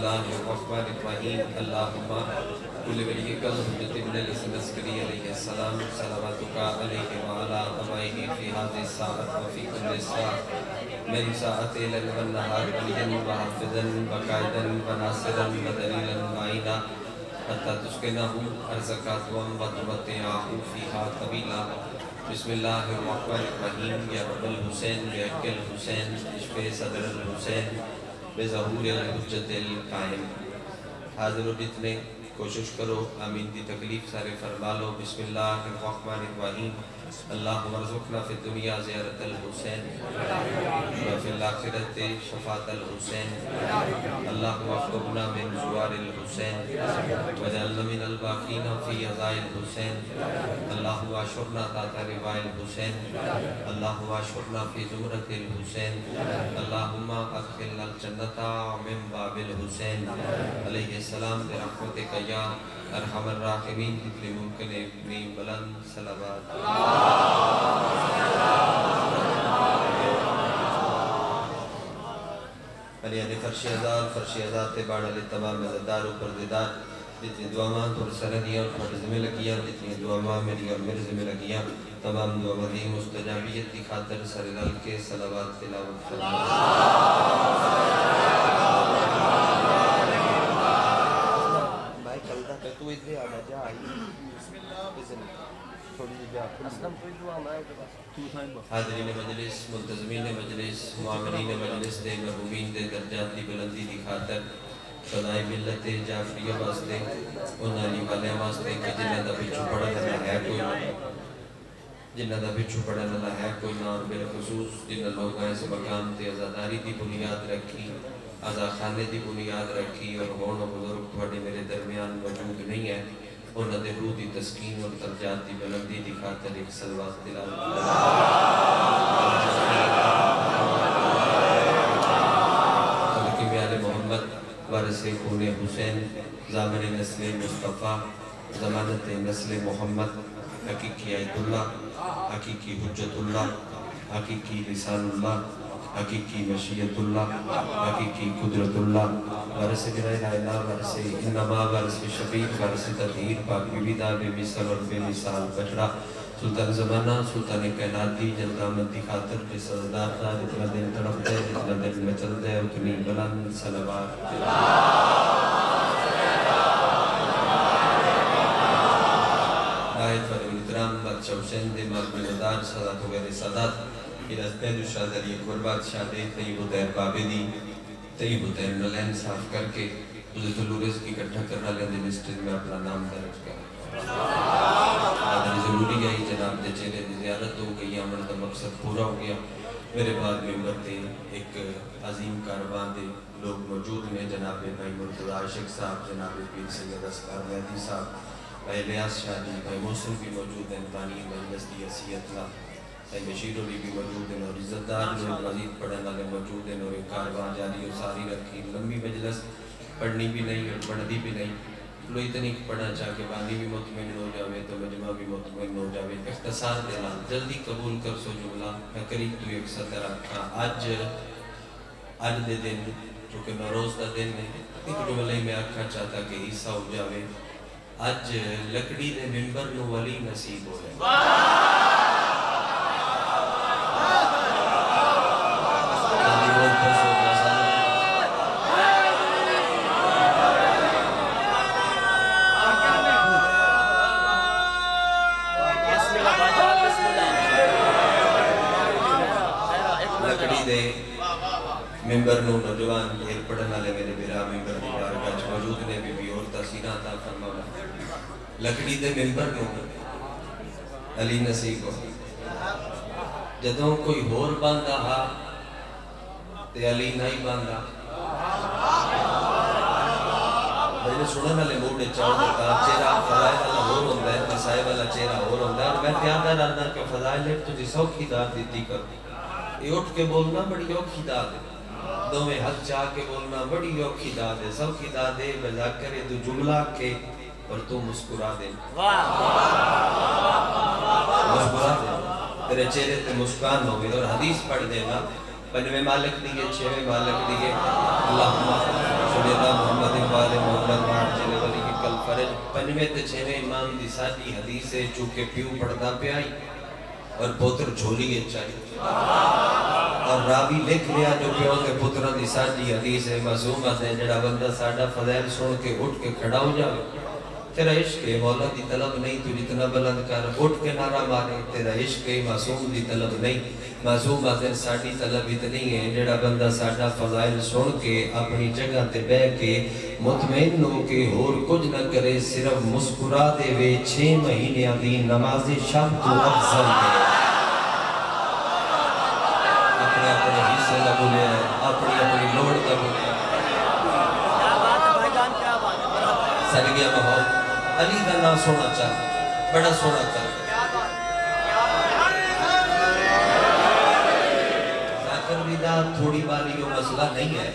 اللہ الرحمن الرحیم اللہم کل ولی کل حجت ابن الحسن عسکری علیہ السلام صلواتک علیہ وعلا آبائہ فی هذه الساعة وفی کل ساعة من ساعة لیل والنہار ولیا وحافظا وقائدا وناصرا ودلیلا معینا حتی تسکنہم ارزقات وتمتعہ فیہا طویلا بسم اللہ الرحمن الرحیم یا رب الحسین بعق الحسین اشف صدر الحسین بظہور الحجت القائم. حاضر و جتنے کوشش کرو آمین دی تکلیف سارے فرما لو. بسم اللہ الرحمن الرحیم اللہم ارزقنا فی الدنیا زیارت الحسین وفی الاخرت شفاعت الحسین اللہم اخبرنا من زوار الحسین وجعلنا من الباقین فی عزاء الحسین اللہم اشرنا تحت رواء الحسین اللہم اشرنا فی زمرت الحسین اللہم ادخلنا الجنت من باب الحسین علیہ السلام برحمتک یا ارحم الراحمین. جتنے ممکن ہے اپنی بلند صلوات علیہ فرش ازاد فرش ازاد تباڑ علی تمام عزدار و پرددار جتنی دعامان پر سردیاں اور فرض میں لگیاں جتنی دعامان میری اور مرز میں لگیاں تمام دعا دی مستجابیت کی خاطر سردال کے صلوات تلاوت تو ادھے آنا جا آئی حاضرین مجلس ملتزمین مجلس معاملین مجلس دے مرحومین دے درجات دی بلندی دی خاطر خدای ملت جعفریہ واسطے ان علی والے واسطے کہ جنہ دا بچو پڑھا نہ ہے کوئی جنہ دا بچو پڑھا نہ ہے کوئی نہ اور بالخصوص جنہ لوگ ایسے مقام تے ازاداری دی بنیاد رکھی ازا خانے دی بنیاد رکھی اور ہون و بزرگ تھوڑے میرے درمیان موجود نہیں ہے انہوں نے روح دی تسکین اور درجات دی بلندی دی خاطر ایک صلوات تلاوت خلق بیال محمد وارث خون حسین ضامن نسل مصطفیٰ ضمانت نسل محمد حقیقی عید اللہ حقیقی حجت اللہ حقیقی لسان اللہ حقیقی مشیت اللہ حقیقی قدرت اللہ ورث بنائن اللہ ورث انما ورث شفیق ورث تطہیر پاک بیدہ بے مثال اور بے مثال بچڑا سلطان زمانہ سلطان کائنات دی جلدامت دی خاطر جس ازدار تھا جتنا دن تڑپ دے جتنا دن میں چل دے اتنی بلند صلوات آیت فرم اترام بادشاہ حسین دے مرد مدار صدات وغیر صدات پہلو شاہدری اکبر بادشاہ دے طیب الطیر بابدی طیب الطیر ملین صاف کر کے حضرت الورز کی کٹھا کرنا لیں دنسٹر میں اپنا نام درج کر آدھر ضروری ہے جناب دے چہرے دی زیارت ہو گئی عمل دا مقصد پورا ہو گیا. میرے بعد ممبر دے ایک عظیم کاروان دے لوگ موجود ہیں جناب بھائی مرتضی عاشق صاحب جناب پیر سید اسقر مہدی صاحب بھائی الیاس شاہ جی بھائی محسن بھی موجود ہیں بانی مجلس دی حیثیت اللہ بشیر علی بھی موجود ہیں اور عزت دار لوگ مزید پڑھنے والے موجود ہیں اور ایک کاروان جاری و ساری رکھی لمبی مجلس پڑھنی بھی نہیں اور پڑھنی بھی نہیں لو اتنی پڑھنا چاہ کے بانی بھی مطمئن ہو جاوے تو مجمع بھی مطمئن ہو جاوے. اختصار دینا جلدی قبول کر سو جملہ میں قریب تو ایک سطر آج دے دن چونکہ نوروز دا دن ہے ایک جملے میں آکھا چاہتا کہ حصہ ہو جاوے آج لکڑی دے ممبر نو ولی نصیب ہو جائے ممبر نو نوجوان دیر پڑھنا لے میرے برا ممبر دی بارگاہ موجود نے بھی اور تحسینہ عطا فرماولا لکڑی دے ممبر نو علی نصیب ہو جدوں کوئی ہور باندھا ہا تے علی نہیں باندھا میں نے سنن والے موڈ چاہو دیتا چہرہ فضائل اللہ ہور ہوندہ ہے مسائل والا چہرہ ہور ہوندہ ہے اور میں تیادہ رہنا کہ فضائل ہے تجھے سوکھی دار دیتی کر یہ اٹھ کے بولنا بڑی اوکھی دار ہے دو میں حق چاہ کے بولنا بڑی اوکھی داد ہے سوکھی داد ہے بجا کرے تو جملہ کے اور تو مسکرا دے مسکرا دے تیرے چہرے تے مسکان ہو گئے اور حدیث پڑھ دینا پنجویں مالک دیئے چھویں مالک دیئے اللہم صلی اللہ محمد وآل محمد وعجل ولی کل فرج پنجویں تے چھویں امام دی ساڈی حدیث ہے چونکہ پیو پڑھدا پیا اور پوتر جھولی چاہیے اور راوی لکھ لیا جو پیو کے پتروں دی ساڈی حدیث ہے معصومت ہے جڑا بندہ ساڈا فضائل سن کے اٹھ کے کھڑا ہو جائے تیرا عشق ہے مولا دی طلب نہیں تو جتنا بلند کر اٹھ کے نعرہ مارے تیرا عشق ہے معصوم دی طلب نہیں معصوم باتیں ساڑی طلب اتنی ہے جڑا بندہ ساڑا فضائل سن کے اپنی جگہ تے بے کے مطمئن ہو کے اور کچھ نہ کرے صرف مسکرا دے وے 6 مہینے دی نماز شب تو افضل ہے اپنے اپنے حصے نہ بھولے اپنی اپنی لوڑ نہ بھولے سرگیا بہت علی کا نام سونا چاہ بڑا سونا چاہ ذاکر دیدار تھوڑی باری وہ مسئلہ نہیں ہے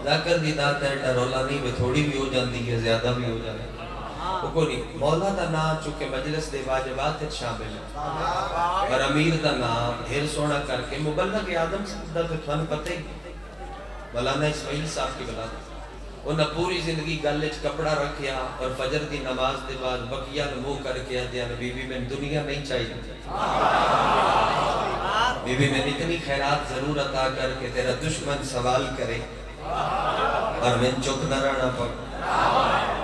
ذاکر دیدار تے ڈرولا نہیں وہ تھوڑی بھی ہو جاندی ہے زیادہ بھی ہو جاندی ہے وہ نہیں مولا دا نام چونکہ مجلس دے واجبات شامل ہے اور امیر دا نام ڈھیر سونا کر کے مبلغ آدم دا تو تھن پتہ ہی مولانا اسماعیل صاحب کی بلا انہاں پوری زندگی گلچ کپڑا رکھیا اور فجر دی نماز دے بعد بقیہ نمو کر کے دیا بی بی میں دنیا نہیں چاہیے بی بی میں اتنی خیرات ضرور عطا کر کے تیرا دشمن سوال کرے اور میں چپ نہ رہنا پڑ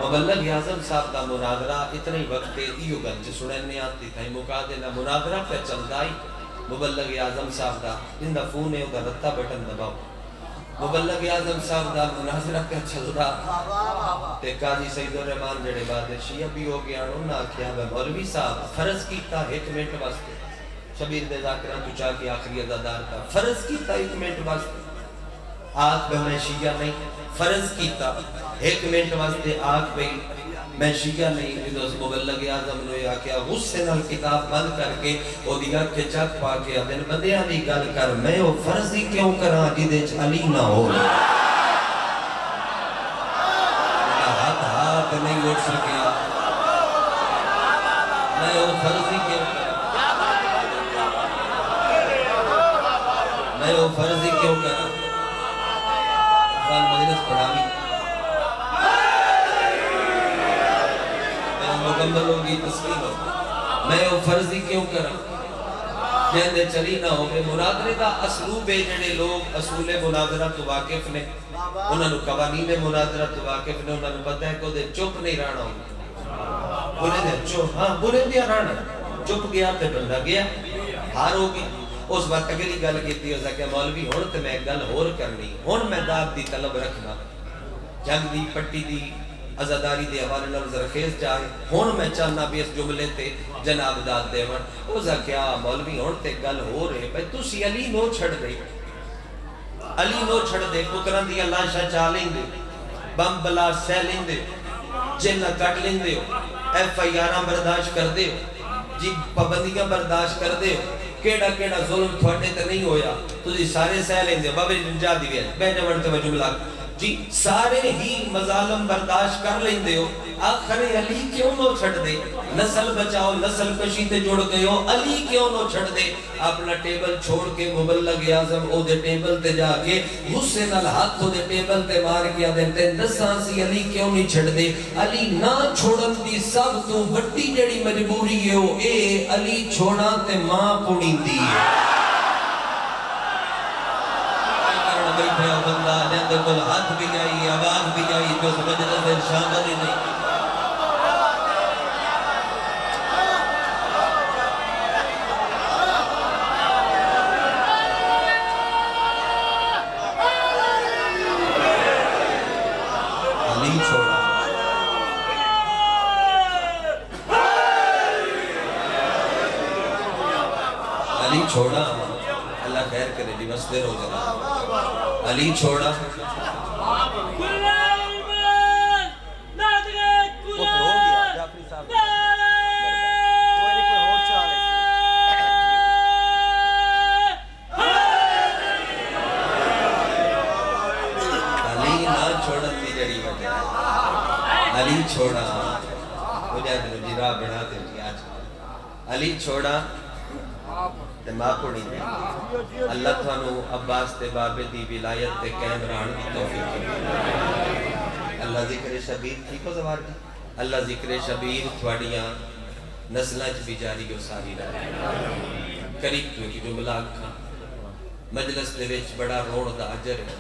مبلغ اعظم صاحب دا مناظرہ اتنی وقت ایو گنج سننے آتی تھا مکا دینا مناظرہ پہ چلدائی مبلغ اعظم صاحب دا جن دا فون ہے دا رتا بٹن دباؤ مبلغ اعظم صاحب دا مناظرہ کا چل رہا تے قاضی سید الرحمان جڑے بعد شیعہ بھی ہو گیا انہوں نے کیا ہے مولوی صاحب فرض کیتا 1 منٹ واسطے شبیر دے ذاکرہ تو چاہ کے آخری ازادار کا فرض کیتا 1 منٹ واسطے آگ پہ میں شیعہ نہیں فرض کیتا 1 منٹ واسطے آگ پہ میں شیعہ نہیں ادھوس مبلغ اعظم نے آکیا غصے نال کتاب بند کر کے او دیا کے چک پا کے ادن بندیاں دی گل کر میں او فرضی کیوں کراں جدے چ علی نہ ہو ہاتھ نہیں اٹھ سکیا میں او فرضی کیوں میں او فرضی کیوں کراں مجلس پڑھاوی مکمل ہوگی تسلیم ہو میں وہ فرضی کیوں کرا جہندے چلی نہ ہوگے مناظرے دا اسلوب ہے جڑے لوگ اصول مناظرہ تو واقف نے انہوں نے قوانین مناظرہ تو واقف نے انہوں نے پتہ ہے کہ وہ چپ نہیں رہنا ہوگا بولے دے چپ ہاں بولے دیا رہنا چپ گیا تے بندہ گیا ہار ہوگی اس وقت اگلی گل کیتی ہو سکے مولوی ہون تے میں گل ہور کرنی ہون میں داد دی طلب رکھنا جنگ دی پٹی دی ازاداری دے حوالے نال زرخیز جائے ہون میں چاہنا بھی اس جملے تے جناب داد دے ون او زا کیا مولوی ہون تے گل ہو رہے بھئی تسی علی نو چھڑ دے علی نو چھڑ دے پتران دی اللہ شاہ چاہ لیں دے بم بلا سہ لیں دے جنہ کٹ لیں دے ایف آئی آرہ برداشت کر دے جی پابندیاں برداشت کر دے کیڑا کیڑا ظلم تھوڑے تے نہیں ہویا تو جی سارے سہ لیں دے بابے جا دیوئے بہنے ورتے میں جملہ جی سارے ہی مظالم برداشت کر لیں دے ہو آخر علی کیوں نو چھڑ دے نسل بچاؤ نسل کشی تے جوڑ گئے ہو علی کیوں نو چھڑ دے اپنا ٹیبل چھوڑ کے مبلغ اعظم او دے ٹیبل تے جا کے غصے نال ہاتھ او دے ٹیبل تے مار کیا دیتے دساں سی علی کیوں نہیں چھڑ دے علی نہ چھوڑن دی سب تو وڈی جڑی مجبوری ہے او اے علی چھوڑا تے ماں پوڑی دی بیٹھے ہو بندہ جندے کل ہاتھ بھی آئی آواز بھی آئی جو سمجھنا دیر شامل ہی نہیں علی چھوڑا علی چھوڑا اللہ خیر کرے جی بس دیر ہو جانا علی چھوڑا علی چھوڑا مجھے دنو جی راہ بنا دے علی چھوڑا تے ماں پڑی دے اللہ تھانو عباس تے بابے دی ولایت تے قائم رہن دی توفیق دے اللہ اللہ ذکر شبیر ٹھیک ہو زوار جی اللہ ذکر شبیر تھوڑیاں نسلیں بھی جاری ہو ساری رہے قریب تو کی جملہ آکھاں مجلس دے وچ بڑا روڑ دا اجر ہے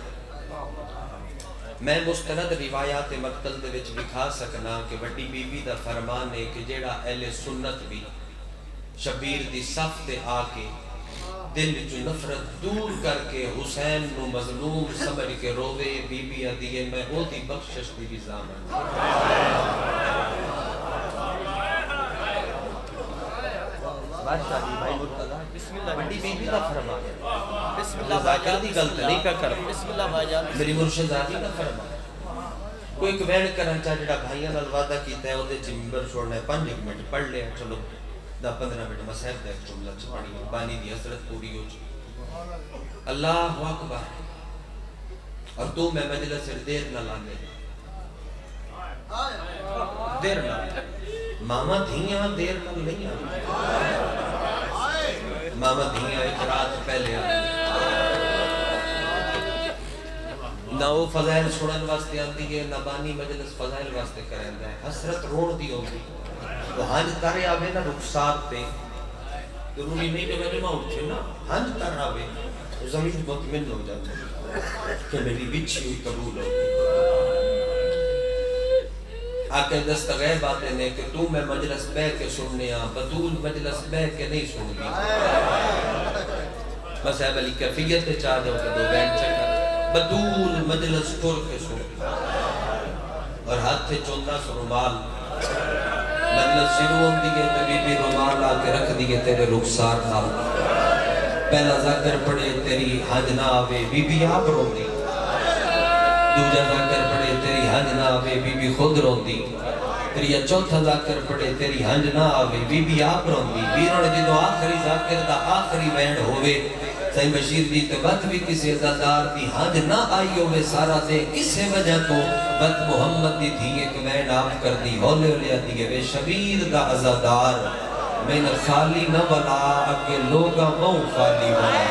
میں مستند روایات مقتل دے وچ دکھا سکنا کہ وڈی بی بی دا فرمان ہے کہ جیڑا اہل سنت بھی شبیر دی صف تے آ کے دل جو نفرت دور کر کے حسین نو مظلوم سمجھ کے روے بی بی دیئے میں او دی بخشش دی بھی زامن بادشاہ دی بھائی مرتضی بڑی بی بی دا فرمان ہے بسم اللہ ذاکر دی غلط نہیں پہ کر بسم اللہ بھائی جان میری مرشد آدھی دا فرمان کوئی ایک وین کرن چاہ جڑا بھائیاں نال وعدہ کیتا ہے او دے چمبر چھوڑنا ہے 5 منٹ پڑھ لے چلو 10-15 منٹ مسائب دا ایک جملہ پڑھی بانی دی حضرت پوری ہو چکی اللہ اکبر اور تو میں مجلس سے دیر نہ لانے دیر نہ ماما دھیاں دیر نہ نہیں ماما دھیاں ایک رات پہلے نہ وہ فضائل سنن واسطے آتی ہے نہ بانی مجلس فضائل واسطے کریں ہے حسرت روڑ دی ہوگی تو ہنج تارے آوے نا رخصار تے ضروری نہیں کہ میں جمع اٹھے نا ہنج تارے آوے زمین مطمئن ہو جاتا کہ میری بچھی ہوئی قبول ہو آکے دستغیر باتیں نے کہ تو میں مجلس بے کے سننے آن بطول مجلس بے کے نہیں سن گی مسائب علی کیفیت چاہ جاؤ کہ دو بینڈ چکر بطول مجلس ٹور کے سن گی اور ہاتھ تھے چوندہ سو رومال مجلس شروع ہوں دیئے تو بی بی رومال آکے رکھ دیئے تیرے رخصار نال پہلا ذکر پڑے تیری حج نہ آوے بی بی آپ رو دی دوجہ ذکر پڑے تیری حج نہ آوے بی بی خود رو دی تیری چوتھا ذکر پڑے تیری حج نہ آوے بی بی آپ رو دی بیرون جدو آخری ذکر دا آخری وینڈ ہوئے صحیح بشیر دی تبت بھی کسی عزادار دی حج نہ آئی ہوئے سارا دے کسے وجہ تو بت محمد دی تھی ایک وین آپ کر دی ہولے لیا دیئے وے شبیر دا عزادار میں نے خالی نہ بلا اگے لوگا مو خالی بلا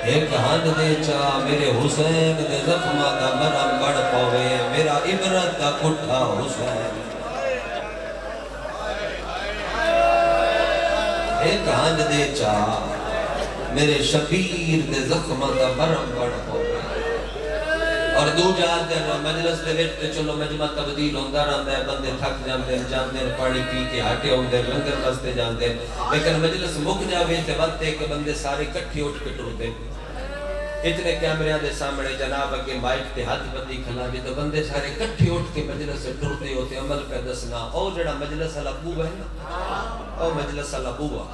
ایک ہند دے چاہ میرے حسین دے زخمہ دا مرم بڑھ پاوے میرا عبرت دا کٹھا حسین ایک ہند دے چاہ میرے شبیر دے زخمہ دا مرم بڑھ پاوے اور دو جات دے مجلس دے ویٹ تے چلو مجمع تبدیل ہوندہ رہندا ہے بندے تھک جاندے پانی پی کے ہٹے ہوندے لنگر بستے جاندے لیکن مجلس مک جاوے تے وقت ہے کہ بندے سارے کٹھی اٹھ کے ٹرتے اتنے کیمریاں دے سامنے جناب اگے مائک تے ہاتھ بندی کھلا جے تو بندے سارے کٹھی اٹھ کے مجلس سے ٹرتے ہوتے عمل پہ دسنا او جڑا مجلس والا بوبا ہے نا او مجلس والا بوبا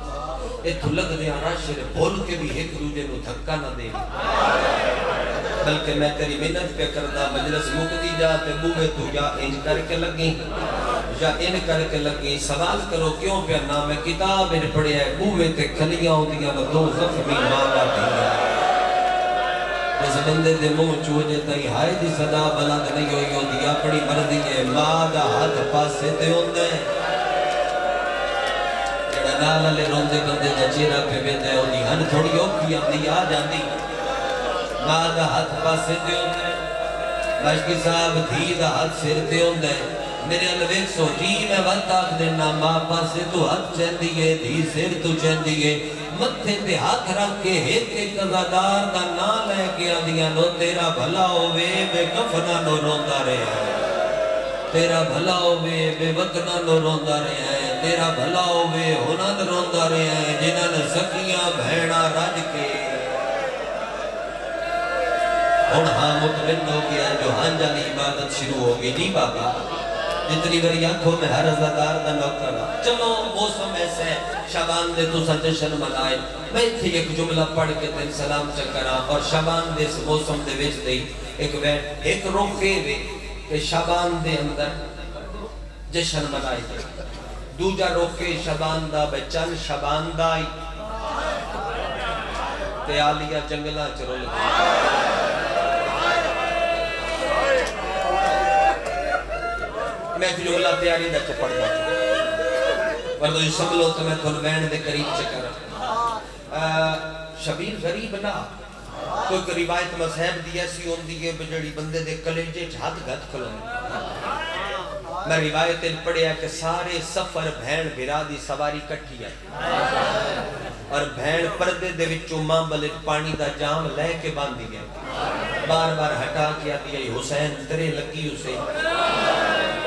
اتھو لگ دیا راشر بول کے بھی ایک دوجے نو دھکا نہ دے بلکہ میں تیری منت پہ کردہ مجلس مکتی جا تے بوے تو یا انج کر کے لگیں یا ان کر کے لگیں سوال کرو کیوں پہ نہ میں کتاب ان پڑھے ہے بوے تے کھلیاں ہوتیاں نہ دو زخمی ماں دیا جس بندے دے منہ چوجے تائی ہائے دی صدا بلند نہیں ہوئی ہو دیا پڑی مردی ہے ماں دا ہاتھ پاسے تے ہوندے جڑا نالا لے روندے بندے دا چیرہ پہ بیندے ہو دی ہن تھوڑی اوکھی اپنی آ جاندی ماں دا ہاتھ پاسے تے ہوندے مشکی صاحب دھی دا ہاتھ سر تے ہوندے میرے الویک سو جی میں وقت آکھ دینا ماں پاسے تو ہاتھ چین دیئے دھی سر تو چین دیئے متھے تے ہاتھ رکھ کے ایک ایک قضادار دا نا لے کے آدھیاں نو تیرا بھلا ہوئے بے کفنہ نو روندہ رہے تیرا بھلا ہوئے بے وطنہ نو روندہ رہے تیرا بھلا ہوئے ہنن روندہ رہے جنہاں سکیاں بھیڑا رج کے ہاں مطمئن ہو گیا جو ہاں جالی عبادت شروع ہوگی جی بابا جتنی بری آنکھوں میں ہر عزادار دا نوکر چلو موسم ایسے شابان دے تو سا جشن منائے میں تھی ایک جملہ پڑھ کے تین سلام چکرا اور شابان دے اس موسم دے ویچ دے ایک روکے وے کہ شابان دے اندر جشن منائے دے دوجہ روکے شابان دا بچن شابان دائی تے آلیہ جنگلہ چرول گئے میں جو اللہ تیاری دا چپڑ دا وردو جو سملو تو میں تھول وین دے قریب چکر شبیر غریب نہ کوئی روایت مذہب دی ایسی ہوندی ہے جڑی بندے دے کلیجے ہاتھ گھت کھلوندی. میں روایت پڑھیا کہ سارے سفر بھین بھرا دی سواری کٹھی ہے اور بھین پردے دے وچوں ماں بلے پانی دا جام لے کے باندھی گیا. بار بار ہٹا کیا دیا حسین تیرے لگی اسے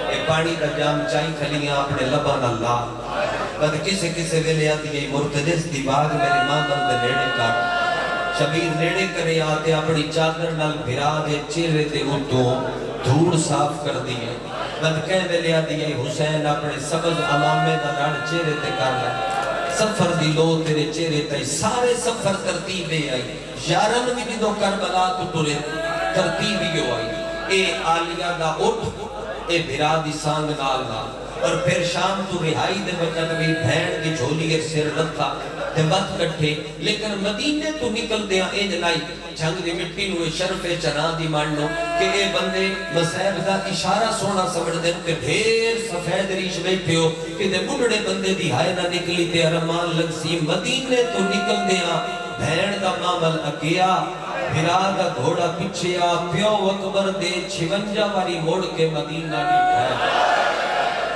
اے پانی دا جام چاہی کھلیاں اپنے لبان اللہ بد کسے کسے ویلے آتی ہے مرتدس دی باغ میرے ماں بندے نیڑے کر شبیر نیڑے کرے آتے اپنی چادر نال بھرا دے چہرے دے اٹھوں دھوڑ صاف کر دیئے. بد کہہ ویلے آتی ہے حسین اپنے سبز امامے دا رڑ چہرے تے کر لے سفر دی لو تیرے چہرے تے سارے سفر ترتیبے آئی. یارن بھی جدو کربلا تو ٹرے ترتیبی ہو آئی. اے آلیہ دا اٹھ اے بھرا دی سانگ نال نال اور پھر شام تو رہائی دے بچت بھی بھین دی جھولی ہے سر رکھا دے بات کٹھے لیکن مدینے تو نکل دیا اے جنائی جھنگ دی مٹی نوے شرف چنا دی ماننو کہ اے بندے مسیب دا اشارہ سونا سمجھ دیں کہ ڈھیر سفید ریش بیٹھے ہو کہ دے بڑھڑے بندے دی ہائے نہ نکلی تے ارمان لگ سی. مدینے تو نکل دیا بھین دا معامل اکیا بھرا دا گھوڑا پچھے آ پیو اکبر دے 56 واری موڑ کے مدینہ نکھا.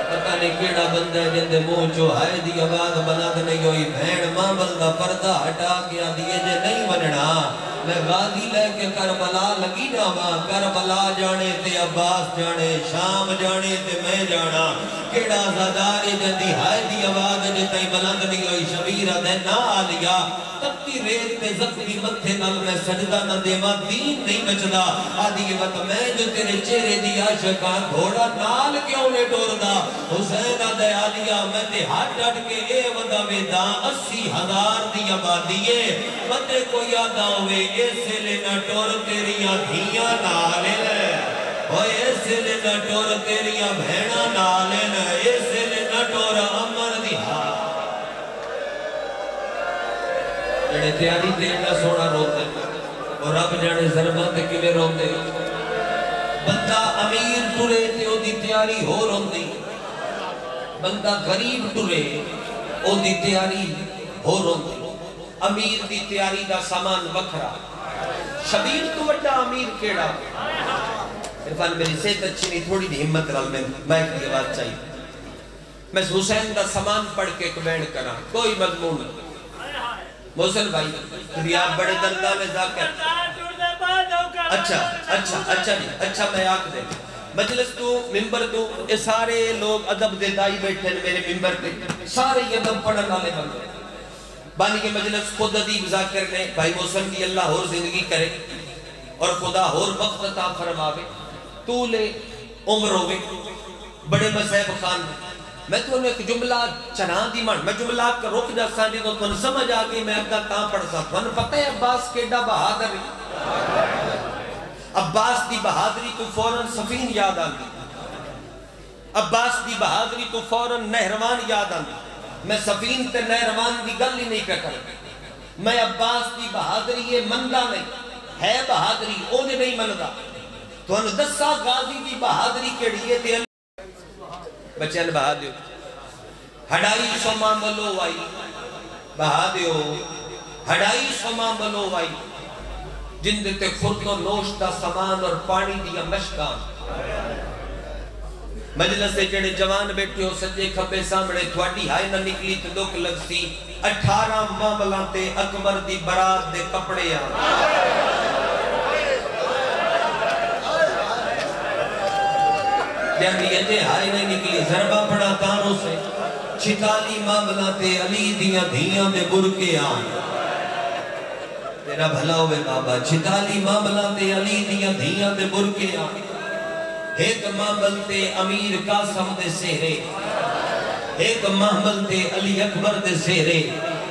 پتہ نہیں کیڑا بندہ ہے جن دے منہ جو ہائے دی آواز بنا دے نہیں ہوئی. بھین ماں بندہ پردہ ہٹا گیا دیئے جے نہیں وننا میں غازی لے کے کربلا لگی جاواں. کربلا جانے تے عباس جانے شام جانے تے میں جانا کیڑا زادار جن دی ہائے دی آواز جے تئی بلند نہیں ہوئی. شبیر دے نا آلیا تبتی ریت تے زخمی متھے نال میں سجدہ نہ دیواں دین نہیں بچدا. آدھی وقت میں جو تیرے چہرے دی عاشقاں گھوڑا نال کیوں نے ڈوردا. حسین دے آلیا میں تے ہاتھ ڈٹ کے اے ودا ویداں 80,000 دی آبادی ہے متے کو یاد آوے ایسے لے نہ ٹور تیریاں دھیاں نالے اوہ ایسے لے نہ ٹور تیریاں بھیڑا نالے ایسے لے نہ ٹور امر دی جڑے تیاری دینا سونا روتے اور اب جانے ضربت کلے روتے. بندہ امیر ٹورے تے او دی تیاری ہو روندی بندہ غریب ٹورے او دی تیاری ہو روندی. امیر دی تیاری دا سامان وکھرا شبیر تو وڈا امیر کیڑا. عرفان میری صحت اچھی نہیں تھوڑی دی ہمت رال میں مائک دی آواز چاہیے. میں حسین دا سامان پڑھ کے کمینڈ کرا کوئی مضمون محسن بھائی ریاب بڑے دردہ میں ذاکر اچھا میں آکھ دے مجلس تو ممبر تو اے سارے لوگ ادب دے دائی بیٹھے میرے ممبر پہ سارے یہ ادب پڑھن والے بندے بانی کے مجلس خود ادیب ذاکر نے بھائی محسن کی اللہ اور زندگی کرے اور خدا اور وقت عطا فرماوے طول عمر ہوئے بڑے مصیب خان میں تو انہیں ایک جملہ چنان دی مان میں جملہ کا روک جا سانی تو تن سمجھ آگئی میں اگا تاں پڑھ سا تن پتہ ہے عباس کیڈا بہادر ہے. عباس دی بہادری تو فوراں سفین یاد آگئی عباس دی بہادری تو فوراں نہروان یاد آگئی. میں سفین تے نہروان دی گل ہی نہیں کر میں عباس دی بہادری یہ مندہ نہیں ہے بہادری اونے نہیں مندہ تو انہوں دسا غازی دی بہادری کیڑیے تے بچین بہا دیو ہڈائی سما ملو وائی بہا دیو ہڈائی سما ملو وائی جن دیتے خرد و نوش دا سامان اور پانی دیا مشکان. مجلس سے جڑے جوان بیٹھے ہو سجے کھبے سامنے تھوڑی ہائے نہ نکلی تو دکھ لگ سی 18 معاملہ تے اکبر دی برات دے کپڑے جہاں یہ ہائے نہیں نکلی ضربہ پڑا تانوں سے 46 معاملہ تے علی دیاں دھیاں دے برکے تیرا بھلا ہوئے بابا 46 معاملہ تے علی دیاں دھیاں دے برکے ایک معامل تے امیر قاسم دے سہرے ایک معامل تے علی اکبر دے سہرے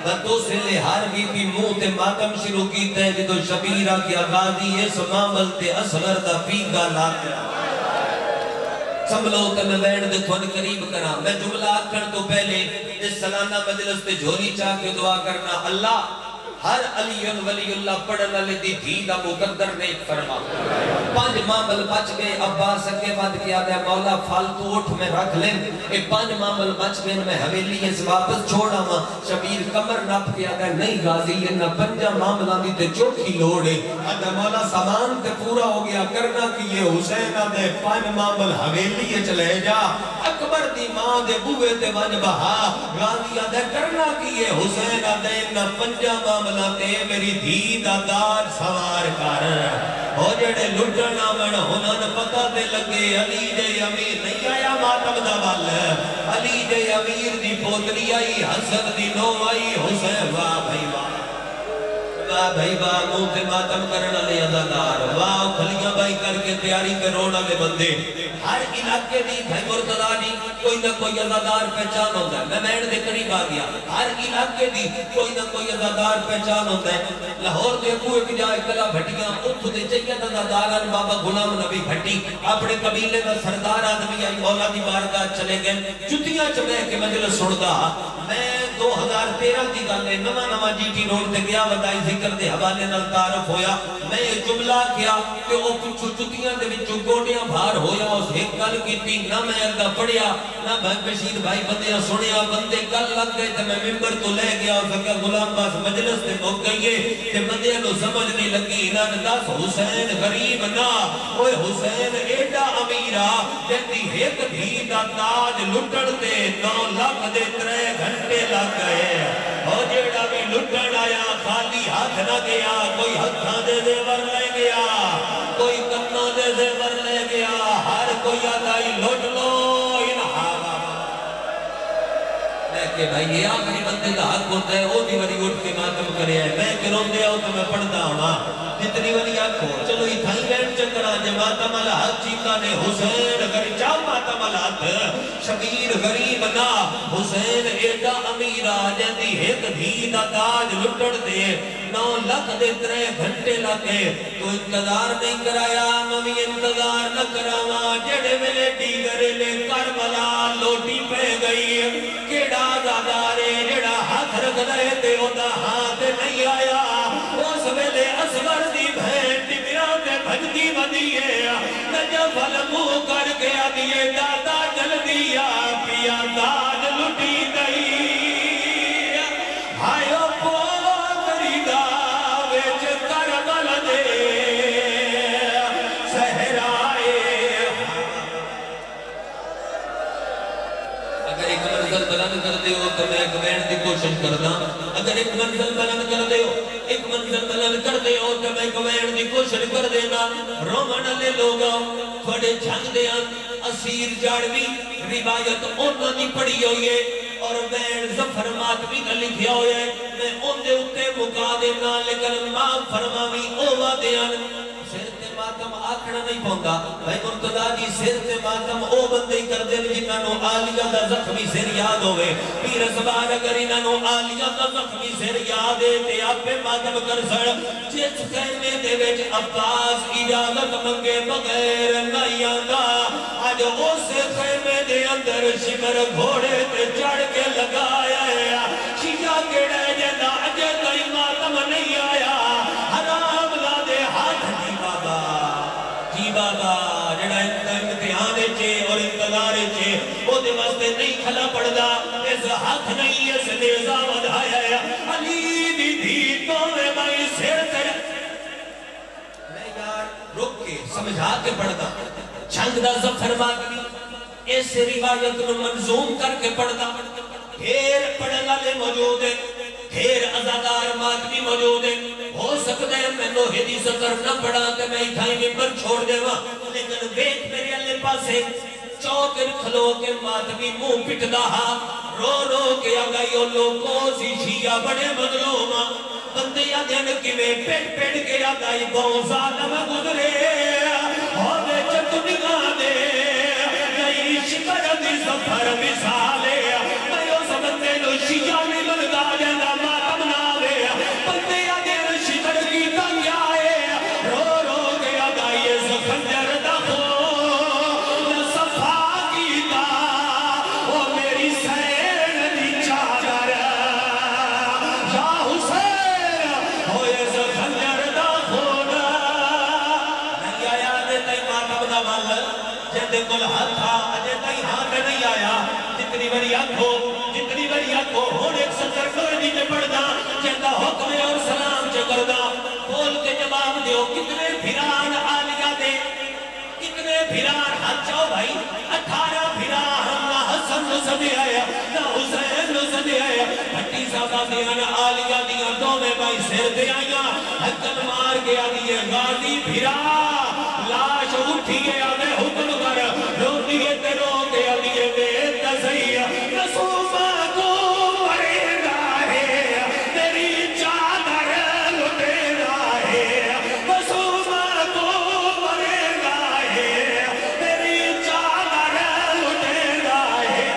بندوں سے لے ہر بھی منہ تے ماتم شروع کیتا ہے جدو شبیرہ کی آغازی اس معامل تے اصغر دا پیگا لاتا سنبھلو تے میں وین دے تھوڑ قریب کرا میں جملہ آکھن تو پہلے اس سلانہ مجلس تے جھولی چاہ کے دعا کرنا اللہ ہر علی ولی اللہ پڑھن والے دی دھی دا مقدر نہیں فرما 5 معامل بچ گئے عباس اگے ود کے آدھا مولا فالتو اٹھ میں رکھ لیں اے 5 معامل بچ گئے میں حویلی اس واپس چھوڑا ماں شبیر کمر نپ کے آدھا نہیں غازی انہا 5 معاملان دی تے چوکھی لوڑے آدھا مولا سامان تے پورا ہو گیا کرنا کہ یہ حسین آدھے 5 معامل حویلی چلے جا اکبر دی ماں دے بوئے تے ون بہا غازی آدھے کرنا کہ یہ حسین آدھے انہا 5 معامل تے میری دھی دا دار سوار کر ہو جڑے لٹن آمن ہنن پتہ دے لگے علی جے امیر نہیں آیا ماتم دا بل علی جے امیر دی پوتری آئی حسن دی نو آئی حسین واہ بھائی واہ بھائی واہ موت ماتم کرنا لے ازادار واہ کھلیاں بائی کر کے تیاری کرونا لے بندے ہر علاقے دی بھائی مرتضی دی کوئی نہ کوئی ازادار پہچان ہوتا ہے میں مین دے قریب آ گیا ہر علاقے دی کوئی نہ کوئی ازادار پہچان ہوتا ہے لاہور دے کوئی ایک جائے کلا بھٹیاں اتھ دے چاہیے ازاداران بابا غلام نبی بھٹی اپنے قبیلے دا سردار آدمی آئی مولا دی بارگاہ چلے گئے جتیاں چلے کے مجلس سندا میں 2013 دی گلے نواں جی ٹی روڈ تے گیا ودائی ذکر دے حوالے نال تعارف ہویا میں یہ جملہ کیا کہ وہ پچھو جتیاں دے وچوں گوڑیاں بھار ہویا اس ایک گل کیتی نہ میں اگا پڑھیا نہ بھائی بشیر بھائی بندیاں سنیا بندے گل لگ گئے تے میں ممبر تو لے گیا اور سکیا غلام باس مجلس تے مک گئیے تے بندیاں نو سمجھ نہیں لگی نہ دس حسین غریب نہ اوے حسین ایڈا امیرہ جیتی ایک دھی دا تاج لٹڑ تے 9 لاکھ دے 3 گھنٹے لگ گئے اور جیڑا بھی لٹڑ آیا خالی ہاتھ نہ گیا کوئی ہتھاں دے زیور لے گیا کوئی کناں دے زیور لے گیا ہر کوئی آدھائی لٹ لو انہا میں کہ بھائی یہ آخری بندے دا حق ہوتا ہے وہ دی وری اٹھ کے ماتم کرے ہے میں کہ رون دے آؤ تو میں پڑھتا ہوں جتنی ولی آنکھو چلو ہی تھائی بین چکرہ جے ماتم الہت چیتا نے حسین غریب چاہ ماتم الہت شبیر غریب نا حسین ایڈا امیرہ جیندی ایک دھی دا تاج لٹڑ دے 9 لاکھ دے 3 گھنٹے لگے تو انتظار نہیں کرایا ممی انتظار نہ کراوا جڑے ملے دیگرے لے کربلا لوٹی پہ گئی کیڑا زادارے جڑا ہاتھ رکھ دے تے ہوتا ہاتھ نہیں آیا اس ویلے اصغر دی بہن ٹپیاں تے بھجدی بدیے نجف المو کر کے آدیے دادا جل دیا پیا داد لٹی گئی ہائیو پوتری دا ویچ کربل دے سہرائے اگر ایک منزل بلند کر دے ہو تو میں ایک بین دی کوشش کرنا اگر ایک منزل بلند کر دے ہو ایک منزل بلند کر دے ہو تو میں ایک بین دی کوشش کر دینا رومن لے لوگا بڑے جھنگ دے اسیر جاڑوی روایت انہوں نے پڑھی ہوئی ہے اور بین زفر ماتمی کا لکھیا ہوئی ہے میں ان دے اتے مکا دینا لیکن ماں فرماوی اوہ دیان سر تے ماتم آکھنا نہیں پہنگا بھائی مرتضی جی سر تے ماتم او بندے ہی کر دے جنہاں نو آلیہ دا زخمی سر یاد ہوئے پیر سبار اگر انہاں نو آلیہ دا زخمی سر یاد ہے تے آپ پہ ماتم کر سڑ جس خیمے دے ویچ عباس اجازت منگے بغیر نہیں آنگا آج اس خیمے دے اندر شکر گھوڑے تے چڑھ کے لگایا ہے شیعہ کیڑے جنہ اجے کئی ماتم نہیں آیا حرام لا دے ہاتھ جی بابا جڑا امتحان چے اور انتظار چے وہ دے واسطے نہیں کھلا پڑھدا اس ہاتھ نہیں اس نیزہ ودھایا ہے علی دی دھی تو میں بھائی سیر تیرے میں یار رک کے سمجھا کے پڑھدا جھنگ دا زفر ماتمی اس روایت نو منظوم کر کے پڑھدا پھر پڑھنا لے موجود ہے پھر ازادار ماتمی موجود ہے ہو سکتا ہے میں لوہے دی سکر نہ پڑھا کہ میں اتھائی ممبر چھوڑ دے وہاں لیکن ویٹ میرے اللہ پاسے چوکر کھلو کے ماتمی منہ پٹ دہا رو رو کے آگئیو لوگوں سی شیعہ بڑے مظلوم بندے آدھین کی میں پیٹ پیٹ کے آگئی بہت ظالم گزرے ہونے چت نگاہ دے نئی شکر دی سفر مثالے میں یو سبندے نو شیعہ میں ملگا جانا ماتم ناوے بندے آدھین شکر کی تنگ آئے رو رو کے آگئی سخنجر دخو صفا کی تا وہ میری سین دی چادر یا حسین جندے کل ہاتھ تھا اجے تائی ہاتھ نہیں آیا جتنی بری آنکھو ہون ایک سطر کوئی نہیں پڑھدا جندہ حکم اور سلام چکردہ بول کے جواب دیو کتنے بھیران آلیا دے کتنے بھیران ہاتھ چاہو بھائی 18 بھیران ہم نہ حسن نو سدے آیا نہ حسین نو سدے آیا بھٹی صاحبہ دیانا آلیا دیا دو میں بھائی سر دے آیا حکم مار گیا دیئے غازی بھیران لاش اٹھی گیا دے حکم کر رو دیئے تے رو گیا دیئے دے تسیح رسومہ کو مرے گا ہے میری چادر لٹے گا ہے رسومہ کو مرے گا ہے میری چادر لٹے گا ہے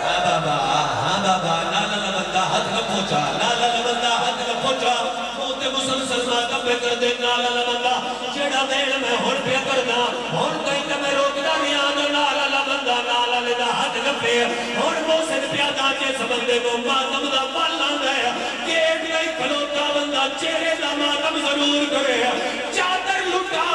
ہاں بابا لالا بندہ حد کا پہنچا لالا بندہ حد کا پہنچا موتے مسلسل ماتم پہ کر دے لالا بندہ جڑا دین میں ہون پہ کرنا ہون کہیں کہ میں روک دا نہیں آگا لالا بندہ لالا لدہ حد لپے ہون موسن پیادا کے سبندے کو ماتم دا پالا گیا گیٹ گئی کھلوتا بندہ چہرے دا ماتم ضرور کرے چادر لٹا